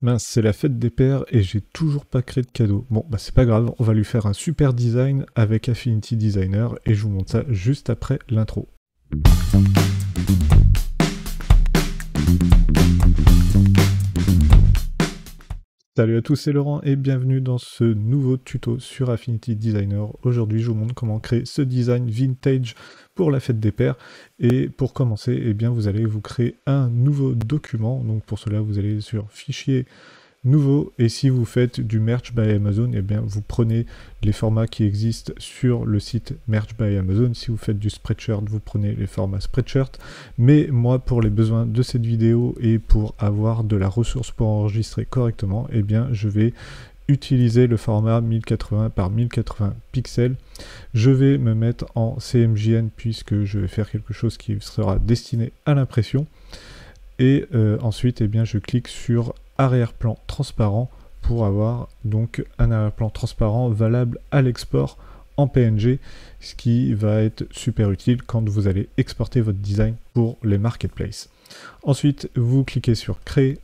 Mince, c'est la fête des pères et j'ai toujours pas créé de cadeau. Bon, bah c'est pas grave, on va lui faire un super design avec Affinity Designer et je vous montre ça juste après l'intro. Salut à tous, c'est Laurent et bienvenue dans ce nouveau tuto sur Affinity Designer. Aujourd'hui, je vous montre comment créer ce design vintage pour la fête des pères. Et pour commencer, eh bien, vous allez vous créer un nouveau document. Donc pour cela, vous allez sur Fichier, Nouveau, et si vous faites du Merch by Amazon, eh bien vous prenez les formats qui existent sur le site Merch by Amazon. Si vous faites du Spreadshirt, vous prenez les formats Spreadshirt. Mais moi, pour les besoins de cette vidéo et pour avoir de la ressource pour enregistrer correctement, eh bien je vais utiliser le format 1080 par 1080 pixels. Je vais me mettre en CMJN puisque je vais faire quelque chose qui sera destiné à l'impression. Et ensuite, eh bien, je clique sur arrière-plan transparent pour avoir donc un arrière-plan transparent valable à l'export en PNG, ce qui va être super utile quand vous allez exporter votre design pour les marketplaces. Ensuite, vous cliquez sur créer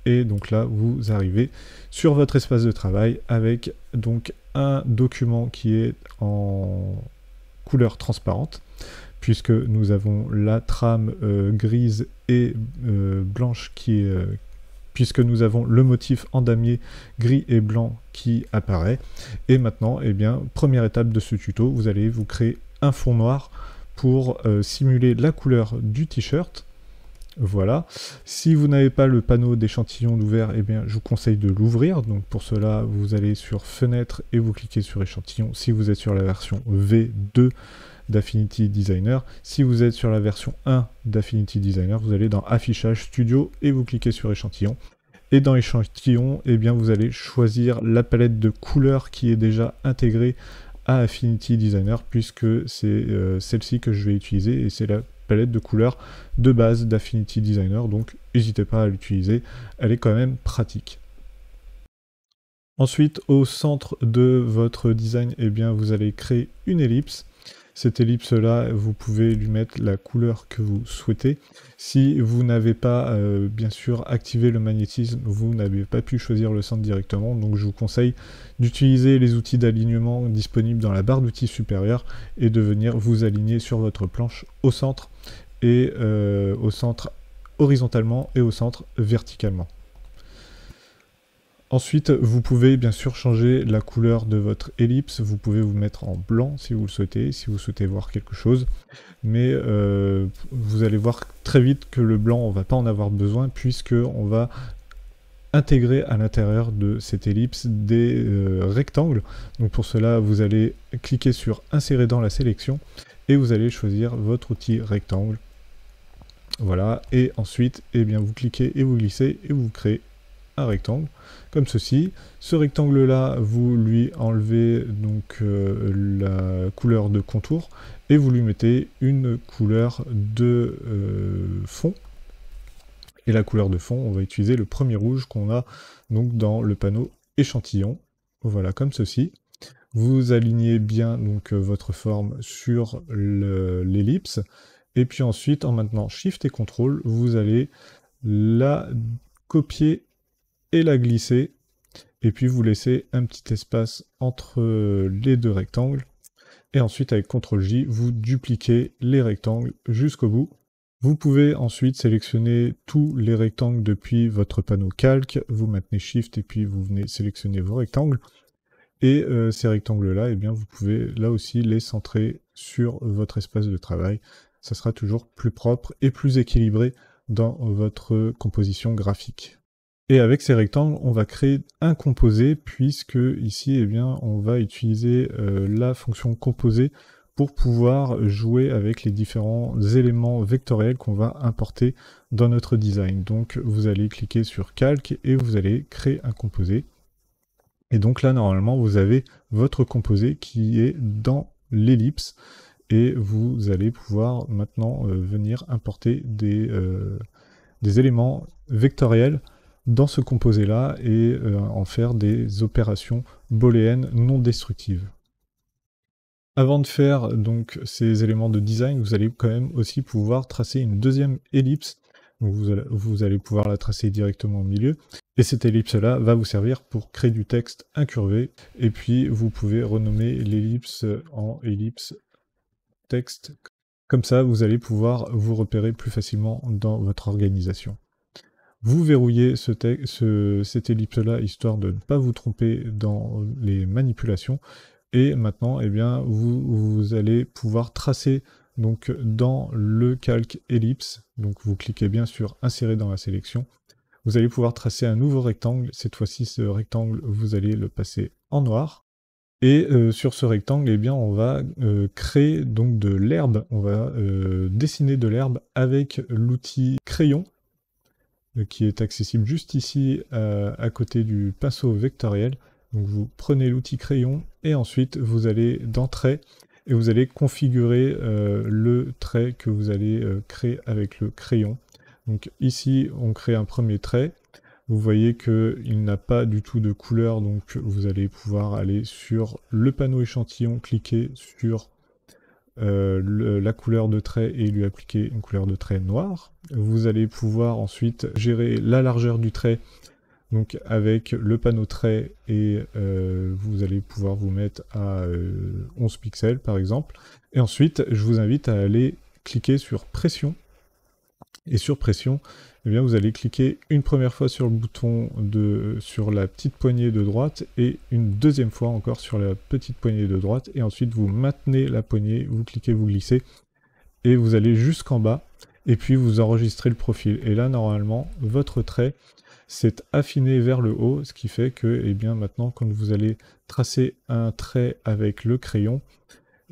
et donc là, vous arrivez sur votre espace de travail avec donc un document qui est en couleur transparente, puisque nous avons la trame grise et blanche qui est... puisque nous avons le motif en damier gris et blanc qui apparaît. Et maintenant, eh bien, première étape de ce tuto, vous allez vous créer un fond noir pour simuler la couleur du t-shirt. Voilà. Si vous n'avez pas le panneau d'échantillon ouvert, eh bien, je vous conseille de l'ouvrir. Donc pour cela, vous allez sur Fenêtre et vous cliquez sur Échantillon. Si vous êtes sur la version V2 d'Affinity Designer. Si vous êtes sur la version 1 d'Affinity Designer, vous allez dans Affichage Studio et vous cliquez sur Échantillon. Et dans Échantillon, eh bien, vous allez choisir la palette de couleurs qui est déjà intégrée à Affinity Designer, puisque c'est celle-ci que je vais utiliser et c'est la palette de couleurs de base d'Affinity Designer, donc n'hésitez pas à l'utiliser, elle est quand même pratique. Ensuite, au centre de votre design, eh bien, vous allez créer une ellipse. Cette ellipse-là, vous pouvez lui mettre la couleur que vous souhaitez. Si vous n'avez pas, bien sûr, activé le magnétisme, vous n'avez pas pu choisir le centre directement. Donc je vous conseille d'utiliser les outils d'alignement disponibles dans la barre d'outils supérieure et de venir vous aligner sur votre planche au centre, et au centre horizontalement et au centre verticalement. Ensuite, vous pouvez bien sûr changer la couleur de votre ellipse, vous pouvez vous mettre en blanc si vous le souhaitez, si vous souhaitez voir quelque chose, mais vous allez voir très vite que le blanc, on ne va pas en avoir besoin, puisqu'on va intégrer à l'intérieur de cette ellipse des rectangles. Donc pour cela, vous allez cliquer sur Insérer dans la sélection, et vous allez choisir votre outil rectangle. Voilà, et ensuite, eh bien, vous cliquez et vous glissez, et vous créez un rectangle comme ceci. Ce rectangle là, vous lui enlevez donc la couleur de contour et vous lui mettez une couleur de fond, et la couleur de fond, on va utiliser le premier rouge qu'on a donc dans le panneau échantillon. Voilà, comme ceci. Vous alignez bien donc votre forme sur l'ellipse, et puis ensuite, en maintenant Shift et CTRL, vous allez la copier et la glisser, et puis vous laissez un petit espace entre les deux rectangles, et ensuite avec CTRL-J, vous dupliquez les rectangles jusqu'au bout. Vous pouvez ensuite sélectionner tous les rectangles depuis votre panneau calque, vous maintenez Shift et puis vous venez sélectionner vos rectangles, et ces rectangles-là, eh bien, vous pouvez là aussi les centrer sur votre espace de travail. Ça sera toujours plus propre et plus équilibré dans votre composition graphique. Et avec ces rectangles, on va créer un composé, puisque ici, eh bien, on va utiliser la fonction composé pour pouvoir jouer avec les différents éléments vectoriels qu'on va importer dans notre design. Donc vous allez cliquer sur calque et vous allez créer un composé. Et donc là, normalement, vous avez votre composé qui est dans l'ellipse, et vous allez pouvoir maintenant venir importer des éléments vectoriels dans ce composé-là et en faire des opérations booléennes non destructives. Avant de faire donc ces éléments de design, vous allez quand même aussi pouvoir tracer une deuxième ellipse Donc vous allez pouvoir la tracer directement au milieu. Et cette ellipse-là va vous servir pour créer du texte incurvé. Et puis vous pouvez renommer l'ellipse en ellipse texte. Comme ça, vous allez pouvoir vous repérer plus facilement dans votre organisation. Vous verrouillez cette ellipse-là, histoire de ne pas vous tromper dans les manipulations. Et maintenant, eh bien, vous allez pouvoir tracer donc, dans le calque ellipse. Donc vous cliquez bien sur Insérer dans la sélection. Vous allez pouvoir tracer un nouveau rectangle. Cette fois-ci, ce rectangle, vous allez le passer en noir. Et sur ce rectangle, eh bien, on va créer donc de l'herbe. On va dessiner de l'herbe avec l'outil crayon, qui est accessible juste ici, à côté du pinceau vectoriel. Donc vous prenez l'outil crayon, et ensuite vous allez dans Trait, et vous allez configurer le trait que vous allez créer avec le crayon. Donc ici, on crée un premier trait. Vous voyez qu'il n'a pas du tout de couleur, donc vous allez pouvoir aller sur le panneau échantillon, cliquer sur la couleur de trait et lui appliquer une couleur de trait noire. Vous allez pouvoir ensuite gérer la largeur du trait, donc avec le panneau trait, et vous allez pouvoir vous mettre à 11 pixels par exemple. Et ensuite, je vous invite à aller cliquer sur pression. Et sur pression, eh bien, vous allez cliquer une première fois sur le bouton sur la petite poignée de droite, et une deuxième fois encore sur la petite poignée de droite, et ensuite vous maintenez la poignée, vous cliquez, vous glissez, et vous allez jusqu'en bas, et puis vous enregistrez le profil. Et là, normalement, votre trait s'est affiné vers le haut, ce qui fait que, eh bien, maintenant, quand vous allez tracer un trait avec le crayon,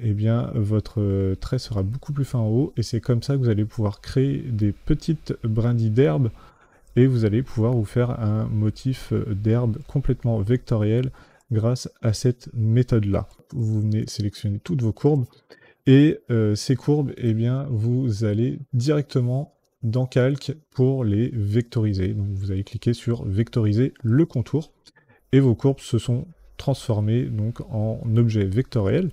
eh bien, votre trait sera beaucoup plus fin en haut, et c'est comme ça que vous allez pouvoir créer des petites brindilles d'herbe, et vous allez pouvoir vous faire un motif d'herbe complètement vectoriel grâce à cette méthode-là. Vous venez sélectionner toutes vos courbes, et ces courbes, eh bien, vous allez directement dans Calque pour les vectoriser. Donc vous allez cliquer sur Vectoriser le contour, et vos courbes se sont transformées donc en objets vectoriels.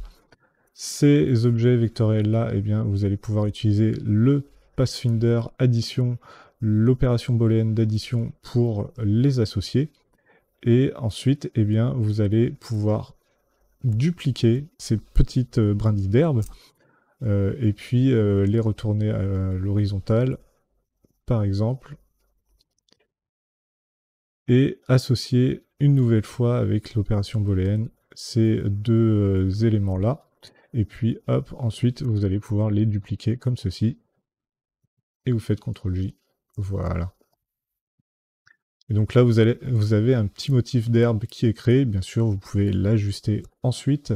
Ces objets vectoriels-là, eh bien, vous allez pouvoir utiliser le Pathfinder addition, l'opération booléenne d'addition pour les associer. Et ensuite, eh bien, vous allez pouvoir dupliquer ces petites brindilles d'herbe, et puis les retourner à l'horizontale, par exemple, et associer une nouvelle fois avec l'opération booléenne ces deux éléments-là. Et puis hop, ensuite vous allez pouvoir les dupliquer comme ceci, et vous faites CTRL-J, voilà. Et donc là vous avez un petit motif d'herbe qui est créé. Bien sûr, vous pouvez l'ajuster ensuite.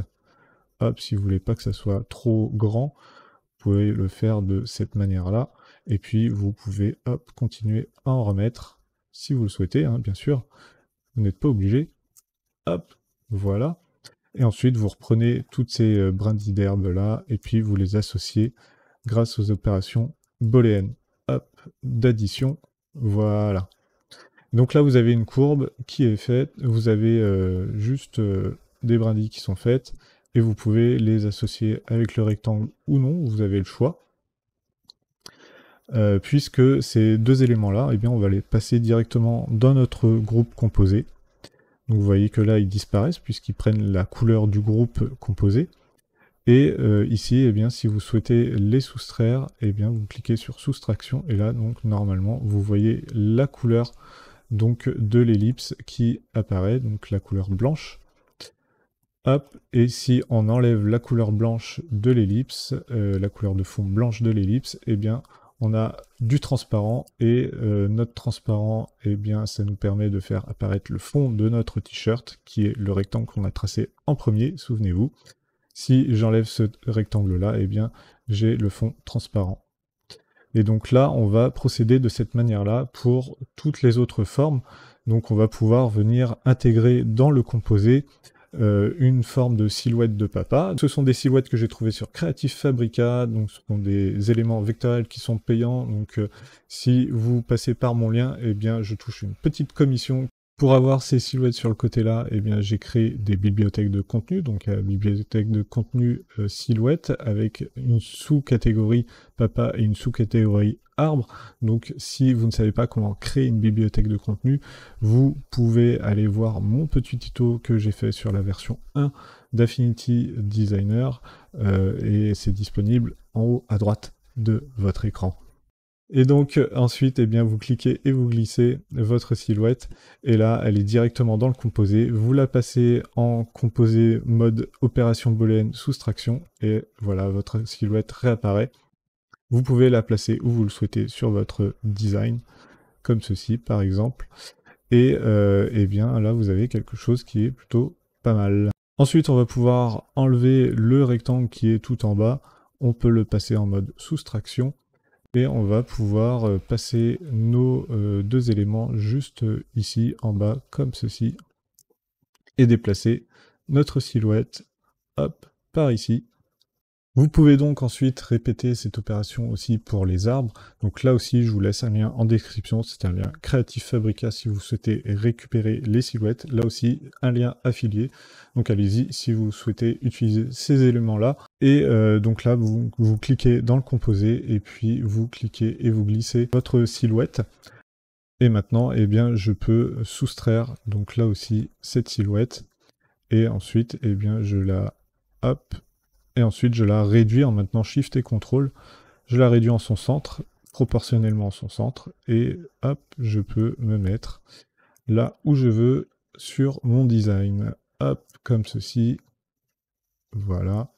Hop, si vous voulez pas que ça soit trop grand, vous pouvez le faire de cette manière-là. Et puis vous pouvez, hop, continuer à en remettre, si vous le souhaitez, hein, bien sûr. Vous n'êtes pas obligé. Hop, voilà. Et ensuite, vous reprenez toutes ces brindilles d'herbe là, et puis vous les associez grâce aux opérations booléennes. Hop, d'addition, voilà. Donc là, vous avez une courbe qui est faite, vous avez juste des brindilles qui sont faites, et vous pouvez les associer avec le rectangle ou non, vous avez le choix. Puisque ces deux éléments-là, eh bien, on va les passer directement dans notre groupe composé. Donc vous voyez que là, ils disparaissent puisqu'ils prennent la couleur du groupe composé. Et ici, eh bien, si vous souhaitez les soustraire, eh bien, vous cliquez sur Soustraction. Et là, donc, normalement, vous voyez la couleur donc, de l'ellipse qui apparaît, donc la couleur blanche. Hop, et si on enlève la couleur blanche de l'ellipse, la couleur de fond blanche de l'ellipse, eh bien, on a du transparent, et notre transparent, eh bien, ça nous permet de faire apparaître le fond de notre t-shirt, qui est le rectangle qu'on a tracé en premier, souvenez-vous. Si j'enlève ce rectangle-là, eh bien, j'ai le fond transparent. Et donc là, on va procéder de cette manière-là pour toutes les autres formes. Donc on va pouvoir venir intégrer dans le composé une forme de silhouette de papa. Ce sont des silhouettes que j'ai trouvées sur Creative Fabrica, donc ce sont des éléments vectoriels qui sont payants, donc si vous passez par mon lien, eh bien je touche une petite commission Pour avoir ces silhouettes sur le côté là, eh bien j'ai créé des bibliothèques de contenu, donc bibliothèque de contenu silhouette avec une sous-catégorie papa et une sous-catégorie arbre. Donc si vous ne savez pas comment créer une bibliothèque de contenu, vous pouvez aller voir mon petit tuto que j'ai fait sur la version 1 d'Affinity Designer et c'est disponible en haut à droite de votre écran. Et donc ensuite, eh bien, vous cliquez et vous glissez votre silhouette. Et là, elle est directement dans le composé. Vous la passez en composé mode opération booléenne soustraction. Et voilà, votre silhouette réapparaît. Vous pouvez la placer où vous le souhaitez sur votre design, comme ceci par exemple. Et eh bien là, vous avez quelque chose qui est plutôt pas mal. Ensuite, on va pouvoir enlever le rectangle qui est tout en bas. On peut le passer en mode soustraction. Et on va pouvoir passer nos deux éléments juste ici en bas, comme ceci, et déplacer notre silhouette, hop, par ici. Vous pouvez donc ensuite répéter cette opération aussi pour les arbres. Donc là aussi, je vous laisse un lien en description. C'est un lien Creative Fabrica si vous souhaitez récupérer les silhouettes. Là aussi, un lien affilié. Donc allez-y si vous souhaitez utiliser ces éléments-là. Et donc là, vous cliquez dans le composé et puis vous cliquez et vous glissez votre silhouette. Et maintenant, eh bien, je peux soustraire donc là aussi cette silhouette. Et ensuite, eh bien, je la hop. Et ensuite, je la réduis en maintenant Shift et CTRL. Je la réduis en son centre, proportionnellement en son centre. Et hop, je peux me mettre là où je veux sur mon design. Hop, comme ceci. Voilà.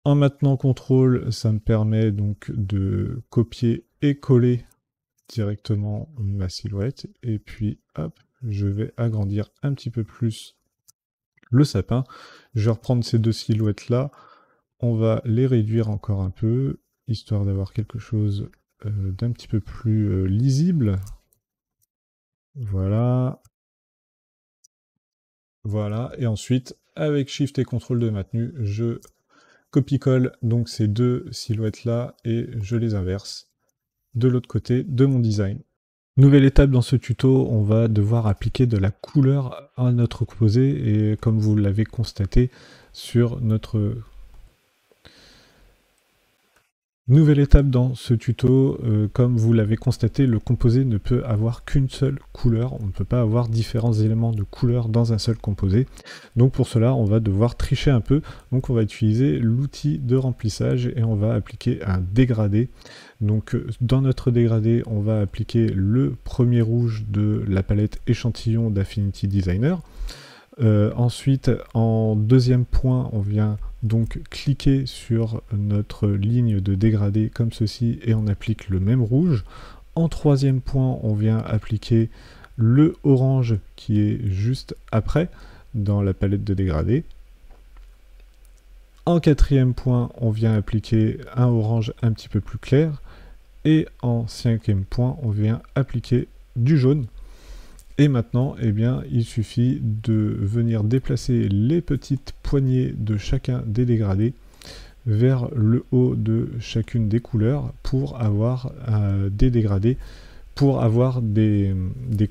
En maintenant CTRL, ça me permet donc de copier et coller directement ma silhouette. Et puis, hop, je vais agrandir un petit peu plus le sapin. Je vais reprendre ces deux silhouettes-là. On va les réduire encore un peu, histoire d'avoir quelque chose d'un petit peu plus lisible. Voilà. Voilà. Et ensuite, avec Shift et CTRL de maintenu, je copie-colle donc ces deux silhouettes-là et je les inverse de l'autre côté de mon design. Nouvelle étape dans ce tuto, on va devoir appliquer de la couleur à notre composé et comme vous l'avez constaté sur notre... Nouvelle étape dans ce tuto, comme vous l'avez constaté, le composé ne peut avoir qu'une seule couleur, on ne peut pas avoir différents éléments de couleur dans un seul composé. Donc pour cela, on va devoir tricher un peu, donc on va utiliser l'outil de remplissage et on va appliquer un dégradé. Donc dans notre dégradé, on va appliquer le premier rouge de la palette échantillon d'Affinity Designer. Ensuite, en deuxième point, on vient donc cliquer sur notre ligne de dégradé comme ceci et on applique le même rouge. En troisième point, on vient appliquer le orange qui est juste après dans la palette de dégradé. En quatrième point, on vient appliquer un orange un petit peu plus clair. Et en cinquième point, on vient appliquer du jaune. Et maintenant, eh bien, il suffit de venir déplacer les petites poignées de chacun des dégradés vers le haut de chacune des couleurs pour avoir des dégradés, pour avoir des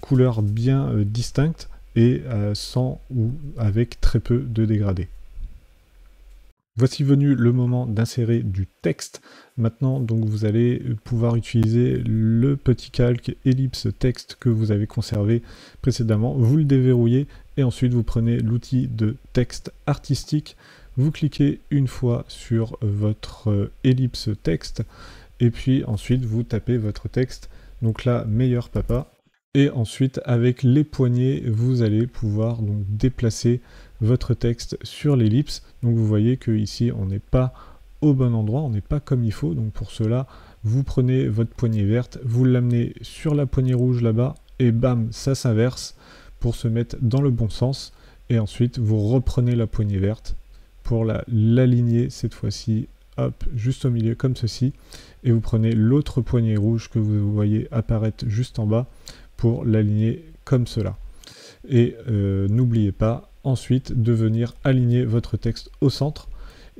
couleurs bien distinctes et sans ou avec très peu de dégradés. Voici venu le moment d'insérer du texte. Maintenant, donc, vous allez pouvoir utiliser le petit calque ellipse texte que vous avez conservé précédemment. Vous le déverrouillez et ensuite vous prenez l'outil de texte artistique. Vous cliquez une fois sur votre ellipse texte et puis ensuite vous tapez votre texte. Donc là, meilleur papa. Et ensuite, avec les poignées, vous allez pouvoir donc déplacer votre texte sur l'ellipse. Donc vous voyez que ici on n'est pas au bon endroit, on n'est pas comme il faut. Donc pour cela, vous prenez votre poignée verte, vous l'amenez sur la poignée rouge là-bas, et bam, ça s'inverse pour se mettre dans le bon sens. Et ensuite, vous reprenez la poignée verte pour l'aligner cette fois-ci, hop, juste au milieu comme ceci. Et vous prenez l'autre poignée rouge que vous voyez apparaître juste en bas pour l'aligner comme cela. Et n'oubliez pas ensuite de venir aligner votre texte au centre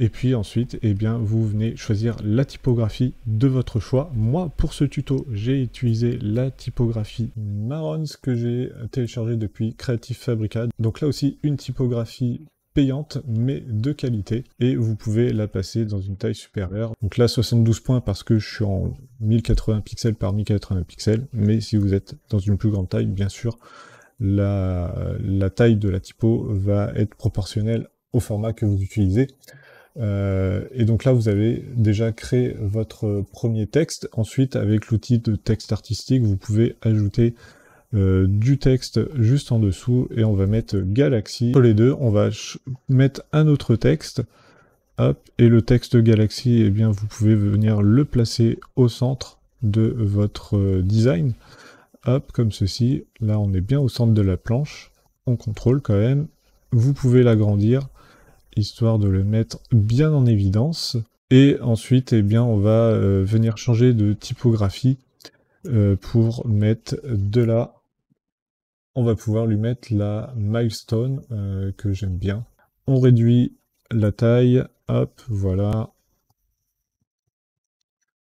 Et puis ensuite, eh bien, vous venez choisir la typographie de votre choix. Moi, pour ce tuto, j'ai utilisé la typographie Marrons que j'ai téléchargée depuis Creative Fabrica. Donc là aussi, une typographie payante mais de qualité, et vous pouvez la passer dans une taille supérieure. Donc là 72 points parce que je suis en 1080 pixels par 1080 pixels, mais si vous êtes dans une plus grande taille, bien sûr, la taille de la typo va être proportionnelle au format que vous utilisez. Et donc là, vous avez déjà créé votre premier texte. Ensuite, avec l'outil de texte artistique, vous pouvez ajouter du texte juste en dessous, et on va mettre Galaxy. Sur les deux, on va mettre un autre texte. Hop, et le texte Galaxy, eh bien, vous pouvez venir le placer au centre de votre design. Hop, comme ceci. Là, on est bien au centre de la planche. On contrôle quand même. Vous pouvez l'agrandir, histoire de le mettre bien en évidence. Et ensuite, eh bien, on va venir changer de typographie pour mettre de la... On va pouvoir lui mettre la milestone que j'aime bien. On réduit la taille, hop, voilà.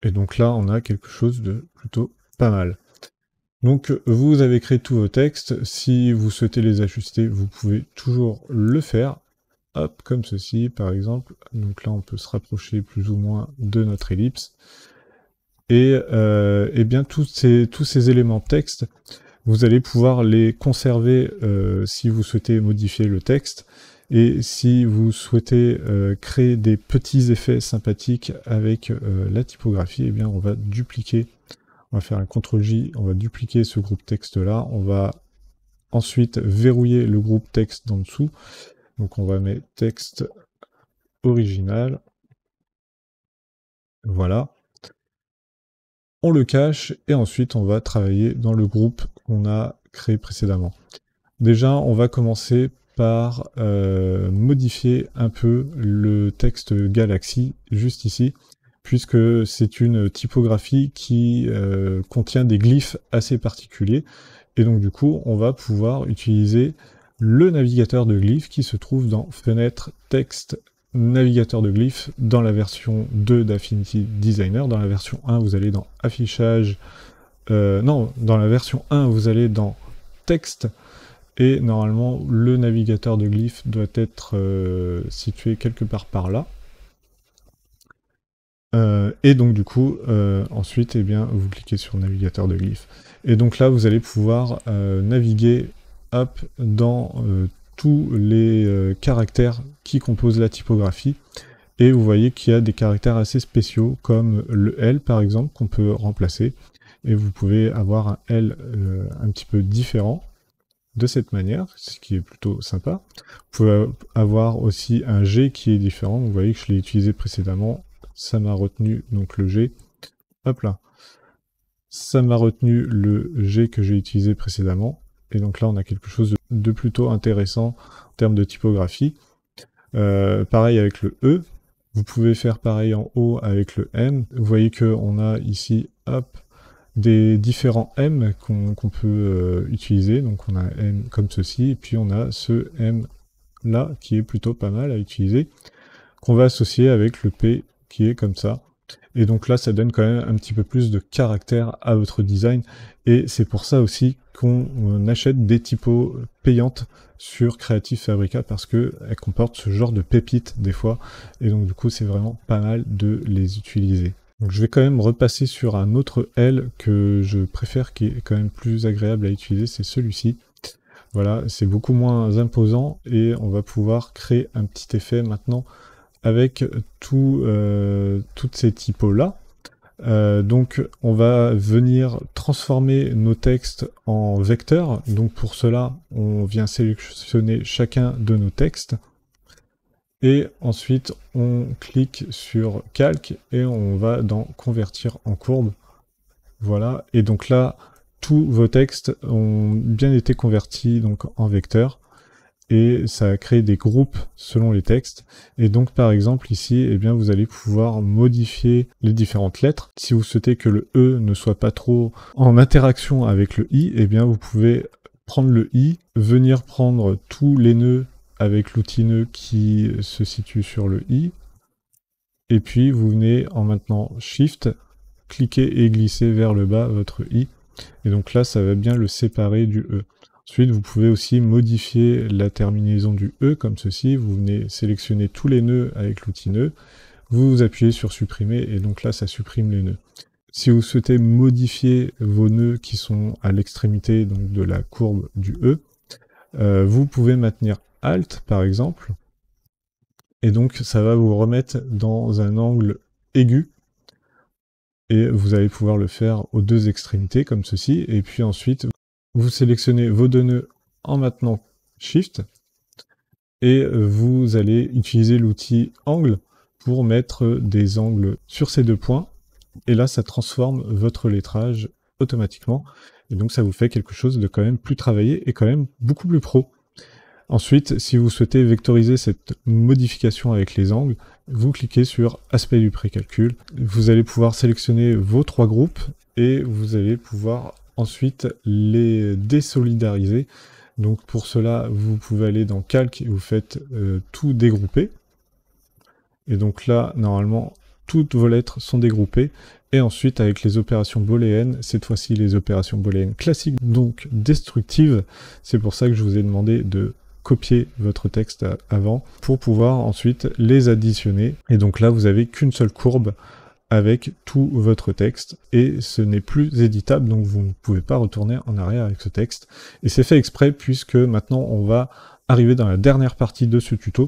Et donc là, on a quelque chose de plutôt pas mal. Donc vous avez créé tous vos textes. Si vous souhaitez les ajuster, vous pouvez toujours le faire. Hop, comme ceci, par exemple. Donc là, on peut se rapprocher plus ou moins de notre ellipse. Et bien, tous ces éléments texte, vous allez pouvoir les conserver si vous souhaitez modifier le texte. Et si vous souhaitez créer des petits effets sympathiques avec la typographie, eh bien, on va dupliquer. On va faire un CTRL-J, on va dupliquer ce groupe texte-là. On va ensuite verrouiller le groupe texte d'en dessous. Donc on va mettre texte original. Voilà. On le cache et ensuite on va travailler dans le groupe qu'on a créé précédemment. Déjà, on va commencer par modifier un peu le texte Galaxy, juste ici, puisque c'est une typographie qui contient des glyphes assez particuliers. Et donc du coup, on va pouvoir utiliser le navigateur de glyphes qui se trouve dans Fenêtre, Texte, Navigateur de glyphes dans la version 2 d'Affinity Designer. Dans la version 1, vous allez dans Affichage... non, dans la version 1, vous allez dans Texte, et normalement, le navigateur de glyphes doit être situé quelque part par là. Et donc du coup, ensuite, eh bien, vous cliquez sur navigateur de glyphes. Et donc là, vous allez pouvoir naviguer hop, dans tous les caractères qui composent la typographie. Et vous voyez qu'il y a des caractères assez spéciaux, comme le L par exemple, qu'on peut remplacer. Et vous pouvez avoir un L un petit peu différent de cette manière, ce qui est plutôt sympa. Vous pouvez avoir aussi un G qui est différent. Vous voyez que je l'ai utilisé précédemment. Ça m'a retenu donc le G. Hop là. Ça m'a retenu le G que j'ai utilisé précédemment. Et donc là, on a quelque chose de plutôt intéressant en termes de typographie. Pareil avec le E. Vous pouvez faire pareil en haut avec le M. Vous voyez qu'on a ici, hop, des différents M qu'on peut utiliser. Donc on a un M comme ceci, et puis on a ce M là qui est plutôt pas mal à utiliser, qu'on va associer avec le P qui est comme ça. Et donc là, ça donne quand même un petit peu plus de caractère à votre design. Et c'est pour ça aussi qu'on achète des typos payantes sur Creative Fabrica, parce qu'elles comportent ce genre de pépites des fois. Et donc du coup, c'est vraiment pas mal de les utiliser. Donc je vais quand même repasser sur un autre L que je préfère, qui est quand même plus agréable à utiliser, c'est celui-ci. Voilà, c'est beaucoup moins imposant et on va pouvoir créer un petit effet maintenant avec toutes ces typos-là. Donc on va venir transformer nos textes en vecteurs. Donc pour cela, on vient sélectionner chacun de nos textes. Et ensuite, on clique sur Calque et on va dans Convertir en courbe. Voilà, et donc là, tous vos textes ont bien été convertis donc, en vecteurs. Et ça a créé des groupes selon les textes. Et donc par exemple ici, eh bien, vous allez pouvoir modifier les différentes lettres. Si vous souhaitez que le E ne soit pas trop en interaction avec le I, eh bien vous pouvez prendre le I, venir prendre tous les nœuds avec l'outil nœud qui se situe sur le I. Et puis vous venez en maintenant Shift, cliquer et glisser vers le bas votre I. Et donc là, ça va bien le séparer du E. Ensuite, vous pouvez aussi modifier la terminaison du E comme ceci. Vous venez sélectionner tous les nœuds avec l'outil nœud. Vous appuyez sur supprimer et donc là, ça supprime les nœuds. Si vous souhaitez modifier vos nœuds qui sont à l'extrémité donc de la courbe du E, vous pouvez maintenir Alt par exemple. Et donc, ça va vous remettre dans un angle aigu. Et vous allez pouvoir le faire aux deux extrémités, comme ceci. Et puis ensuite, vous sélectionnez vos deux nœuds en maintenant Shift. Et vous allez utiliser l'outil angle pour mettre des angles sur ces deux points. Et là, ça transforme votre lettrage automatiquement. Et donc, ça vous fait quelque chose de quand même plus travaillé et quand même beaucoup plus pro. Ensuite, si vous souhaitez vectoriser cette modification avec les angles, vous cliquez sur aspect du précalcul. Vous allez pouvoir sélectionner vos trois groupes et vous allez pouvoir ensuite les désolidariser. Donc pour cela, vous pouvez aller dans calque et vous faites tout dégrouper. Et donc là, normalement, toutes vos lettres sont dégroupées. Et ensuite, avec les opérations booléennes, cette fois-ci les opérations booléennes classiques, donc destructives, c'est pour ça que je vous ai demandé de copier votre texte avant pour pouvoir ensuite les additionner. Et donc là, vous n'avez qu'une seule courbe avec tout votre texte et ce n'est plus éditable, donc vous ne pouvez pas retourner en arrière avec ce texte. Et c'est fait exprès puisque maintenant on va arriver dans la dernière partie de ce tuto.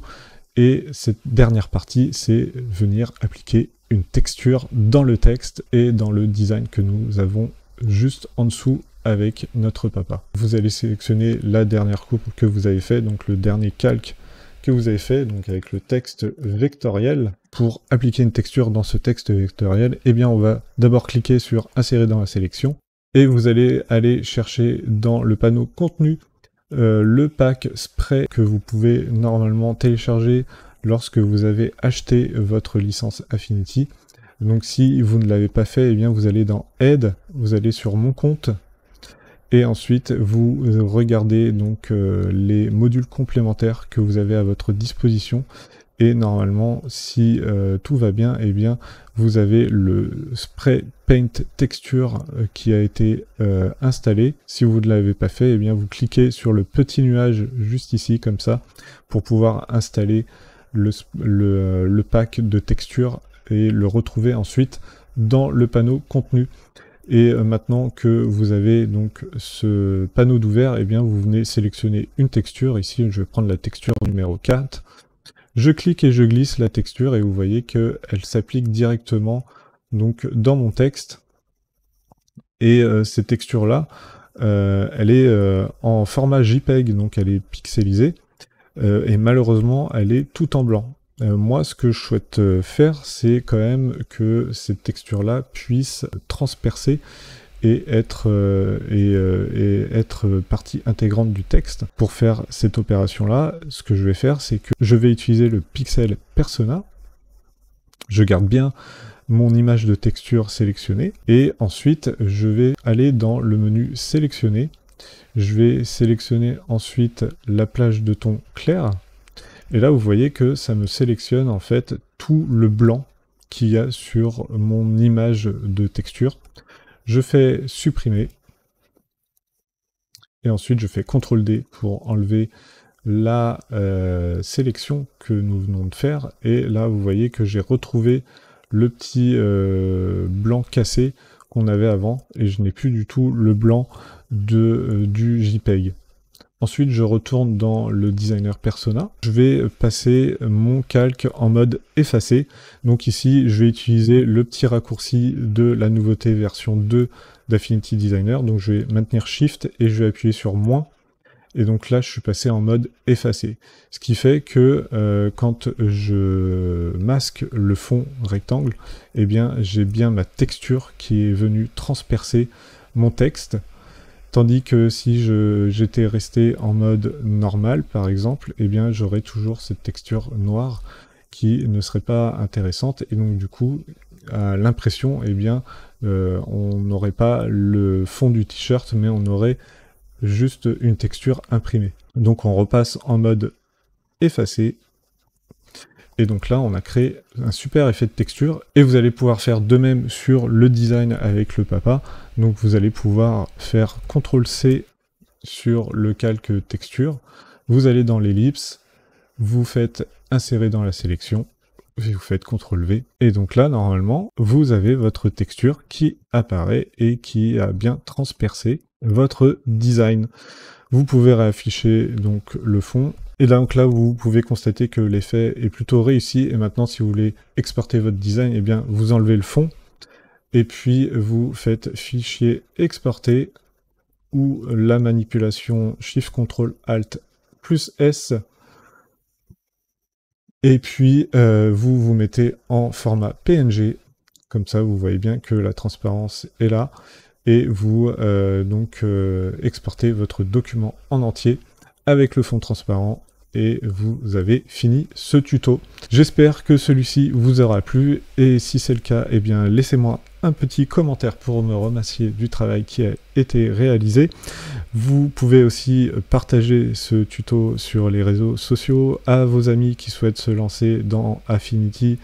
Et cette dernière partie, c'est venir appliquer une texture dans le texte et dans le design que nous avons juste en dessous avec notre papa. Vous allez sélectionner la dernière coupe que vous avez fait, donc le dernier calque que vous avez fait, donc avec le texte vectoriel. Pour appliquer une texture dans ce texte vectoriel, eh bien on va d'abord cliquer sur insérer dans la sélection et vous allez aller chercher dans le panneau contenu le pack spray que vous pouvez normalement télécharger lorsque vous avez acheté votre licence Affinity. Donc si vous ne l'avez pas fait, eh bien vous allez dans Aide, vous allez sur Mon compte, et ensuite vous regardez donc les modules complémentaires que vous avez à votre disposition. Et normalement, si tout va bien, eh bien vous avez le Spray Paint Texture qui a été installé. Si vous ne l'avez pas fait, eh bien vous cliquez sur le petit nuage juste ici, comme ça, pour pouvoir installer le pack de texture et le retrouver ensuite dans le panneau contenu. Et maintenant que vous avez donc ce panneau d'ouvert, eh bien vous venez sélectionner une texture. Ici, je vais prendre la texture numéro 4. Je clique et je glisse la texture et vous voyez qu'elle s'applique directement donc dans mon texte. Et cette texture-là, elle est en format JPEG, donc elle est pixelisée. Et malheureusement, elle est tout en blanc. Moi, ce que je souhaite faire, c'est quand même que cette texture-là puisse transpercer et être partie intégrante du texte. Pour faire cette opération-là, ce que je vais faire, c'est que je vais utiliser le pixel persona. Je garde bien mon image de texture sélectionnée et ensuite je vais aller dans le menu sélectionner. Je vais sélectionner ensuite la plage de ton clair. Et là, vous voyez que ça me sélectionne en fait tout le blanc qu'il y a sur mon image de texture. Je fais supprimer. Et ensuite, je fais CTRL D pour enlever la sélection que nous venons de faire. Et là, vous voyez que j'ai retrouvé le petit blanc cassé qu'on avait avant. Et je n'ai plus du tout le blanc du JPEG. Ensuite, je retourne dans le designer persona. Je vais passer mon calque en mode effacé. Donc ici, je vais utiliser le petit raccourci de la nouveauté version 2 d'Affinity Designer. Donc je vais maintenir Shift et je vais appuyer sur moins. Et donc là, je suis passé en mode effacé. Ce qui fait que quand je masque le fond rectangle, eh bien, j'ai bien ma texture qui est venue transpercer mon texte. Tandis que si j'étais resté en mode normal, par exemple, eh bien j'aurais toujours cette texture noire qui ne serait pas intéressante. Et donc du coup, à l'impression, eh bien, on n'aurait pas le fond du t-shirt, mais on aurait juste une texture imprimée. Donc on repasse en mode effacé. Et donc là, on a créé un super effet de texture, et vous allez pouvoir faire de même sur le design avec le papa. Donc vous allez pouvoir faire CTRL-C sur le calque texture, vous allez dans l'ellipse, vous faites insérer dans la sélection, et vous faites CTRL-V, et donc là, normalement, vous avez votre texture qui apparaît et qui a bien transpercé votre design. Vous pouvez réafficher donc le fond, et donc là vous pouvez constater que l'effet est plutôt réussi, et maintenant si vous voulez exporter votre design, eh bien vous enlevez le fond, et puis vous faites fichier exporter, ou la manipulation Shift Ctrl Alt plus S, et puis vous vous mettez en format PNG, comme ça vous voyez bien que la transparence est là, et vous exportez votre document en entier avec le fond transparent, et vous avez fini ce tuto. J'espère que celui-ci vous aura plu, et si c'est le cas, eh bien laissez-moi un petit commentaire pour me remercier du travail qui a été réalisé. Vous pouvez aussi partager ce tuto sur les réseaux sociaux à vos amis qui souhaitent se lancer dans Affinity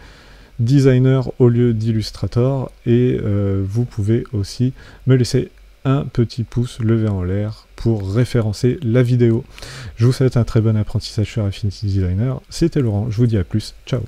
Designer au lieu d'Illustrator, et vous pouvez aussi me laisser un petit pouce levé en l'air pour référencer la vidéo. Je vous souhaite un très bon apprentissage sur Affinity Designer. C'était Laurent, je vous dis à plus, ciao.